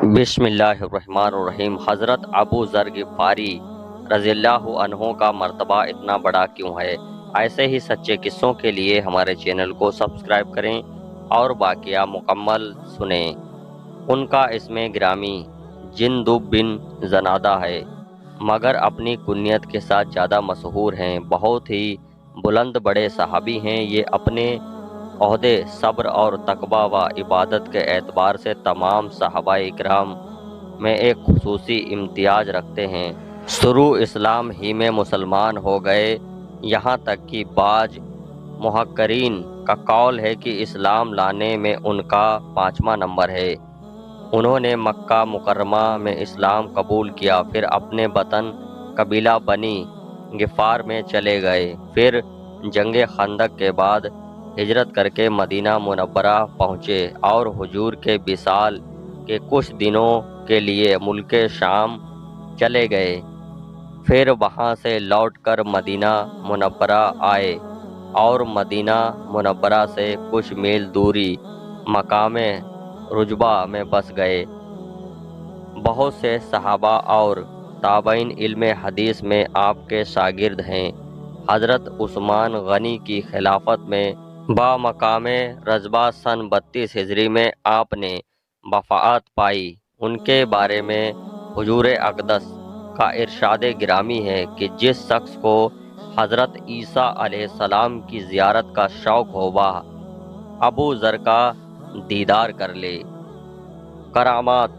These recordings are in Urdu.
بسم اللہ الرحمن الرحیم۔ حضرت ابو ذر غفاری رضی اللہ عنہ کا مرتبہ اتنا بڑا کیوں ہے؟ ایسے ہی سچے قصوں کے لیے ہمارے چینل کو سبسکرائب کریں اور واقعہ مکمل سنیں۔ ان کا اسم گرامی جندب بن جنادہ ہے، مگر اپنی کنیت کے ساتھ زیادہ مشہور ہیں۔ بہت ہی بلند بڑے صحابی ہیں۔ یہ اپنے عہدے، صبر اور تقویٰ و عبادت کے اعتبار سے تمام صحابہ کرام میں ایک خصوصی امتیاز رکھتے ہیں۔ شروع اسلام ہی میں مسلمان ہو گئے، یہاں تک کہ بعض محققین کا قول ہے کہ اسلام لانے میں ان کا 5واں نمبر ہے۔ انہوں نے مکہ مکرمہ میں اسلام قبول کیا، پھر اپنے وطن قبیلہ بنی غفار میں چلے گئے، پھر جنگ خندق کے بعد ہجرت کر کے مدینہ منورہ پہنچے اور حضور کے وصال کے کچھ دنوں کے لیے ملک شام چلے گئے، پھر وہاں سے لوٹ کر مدینہ منورہ آئے اور مدینہ منورہ سے کچھ میل دوری مقام رجبہ میں بس گئے۔ بہت سے صحابہ اور تابعین علم حدیث میں آپ کے شاگرد ہیں۔ حضرت عثمان غنی کی خلافت میں بمقام رجبہ سن 32 ہجری میں آپ نے وفات پائی۔ ان کے بارے میں حضور اقدس کا ارشاد گرامی ہے کہ جس شخص کو حضرت عیسیٰ علیہ السلام کی زیارت کا شوق ہو وہ ابو ذر کا دیدار کر لے۔ کرامات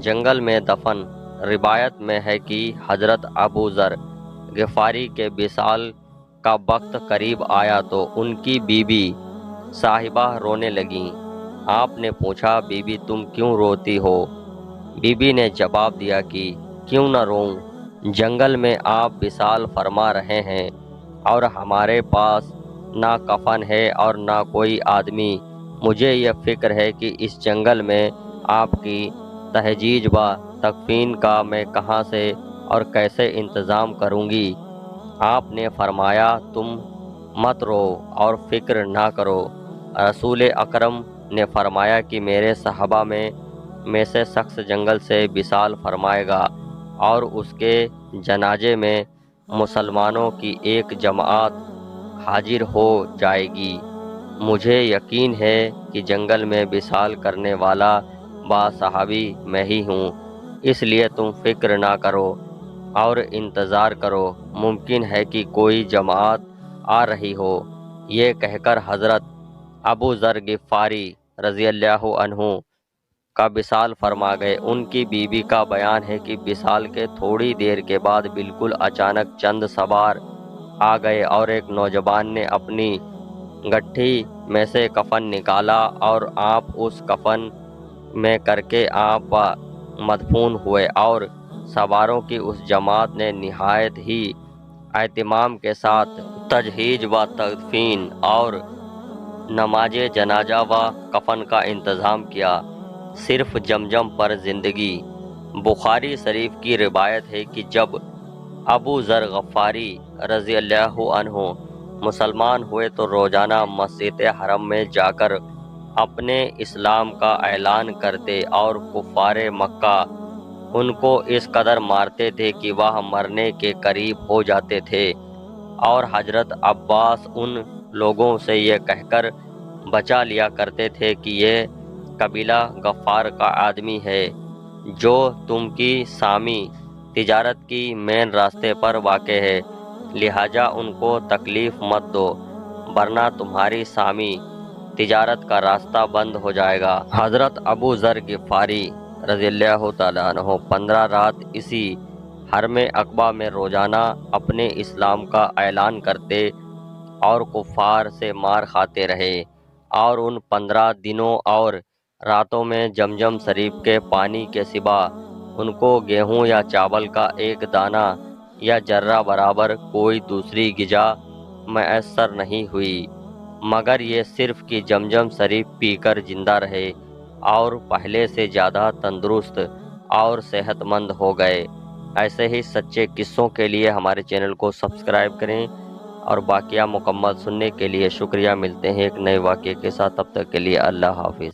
جنگل میں دفن۔ روایت میں ہے کہ حضرت ابو ذر غفاری کے وصال کا وقت قریب آیا تو ان کی بیوی صاحبہ رونے لگیں۔ آپ نے پوچھا، بی بی تم کیوں روتی ہو؟ بی نے جواب دیا کہ کیوں نہ روؤں، جنگل میں آپ وصال فرما رہے ہیں اور ہمارے پاس نہ کفن ہے اور نہ کوئی آدمی۔ مجھے یہ فکر ہے کہ اس جنگل میں آپ کی تہجیج و تکفین کا میں کہاں سے اور کیسے انتظام کروں گی؟ آپ نے فرمایا، تم مت رو اور فکر نہ کرو۔ رسول اکرم نے فرمایا کہ میرے صحابہ میں سے شخص جنگل سے وصال فرمائے گا اور اس کے جنازے میں مسلمانوں کی ایک جماعت حاضر ہو جائے گی۔ مجھے یقین ہے کہ جنگل میں وصال کرنے والا صحابی میں ہی ہوں، اس لیے تم فکر نہ کرو اور انتظار کرو، ممکن ہے کہ کوئی جماعت آ رہی ہو۔ یہ کہہ کر حضرت ابو ذر غفاری رضی اللہ عنہ کا وصال فرما گئے۔ ان کی بیوی کا بیان ہے کہ وصال کے تھوڑی دیر کے بعد بالکل اچانک چند سوار آ گئے اور ایک نوجوان نے اپنی گٹھی میں سے کفن نکالا اور آپ اس کفن میں کر کے آپ مدفون ہوئے، اور سواروں کی اس جماعت نے نہایت ہی اہتمام کے ساتھ تجہیز و تدفین اور نماز جنازہ و کفن کا انتظام کیا۔ صرف جمجم پر زندگی۔ بخاری شریف کی روایت ہے کہ جب ابو ذر غفاری رضی اللہ عنہ مسلمان ہوئے تو روزانہ مسجد حرم میں جا کر اپنے اسلام کا اعلان کرتے اور کفار مکہ ان کو اس قدر مارتے تھے کہ وہ مرنے کے قریب ہو جاتے تھے، اور حضرت عباس ان لوگوں سے یہ کہہ کر بچا لیا کرتے تھے کہ یہ قبیلہ غفار کا آدمی ہے جو تم کی شامی تجارت کی مین راستے پر واقع ہے، لہٰذا ان کو تکلیف مت دو ورنہ تمہاری شامی تجارت کا راستہ بند ہو جائے گا۔ حضرت ابو ذر غفاری رضی اللہ تعالیٰ عنہ 15 رات اسی حرم عقبہ میں روزانہ اپنے اسلام کا اعلان کرتے اور کفار سے مار کھاتے رہے، اور ان 15 دنوں اور راتوں میں زمزم شریف کے پانی کے سوا ان کو گیہوں یا چاول کا ایک دانہ یا ذرہ برابر کوئی دوسری غذا میسر نہیں ہوئی، مگر یہ صرف کہ زمزم شریف پی کر زندہ رہے اور پہلے سے زیادہ تندرست اور صحت مند ہو گئے۔ ایسے ہی سچے قصوں کے لیے ہمارے چینل کو سبسکرائب کریں اور واقعہ مکمل سننے کے لیے شکریہ۔ ملتے ہیں ایک نئے واقعے کے ساتھ، تب تک کے لیے اللہ حافظ۔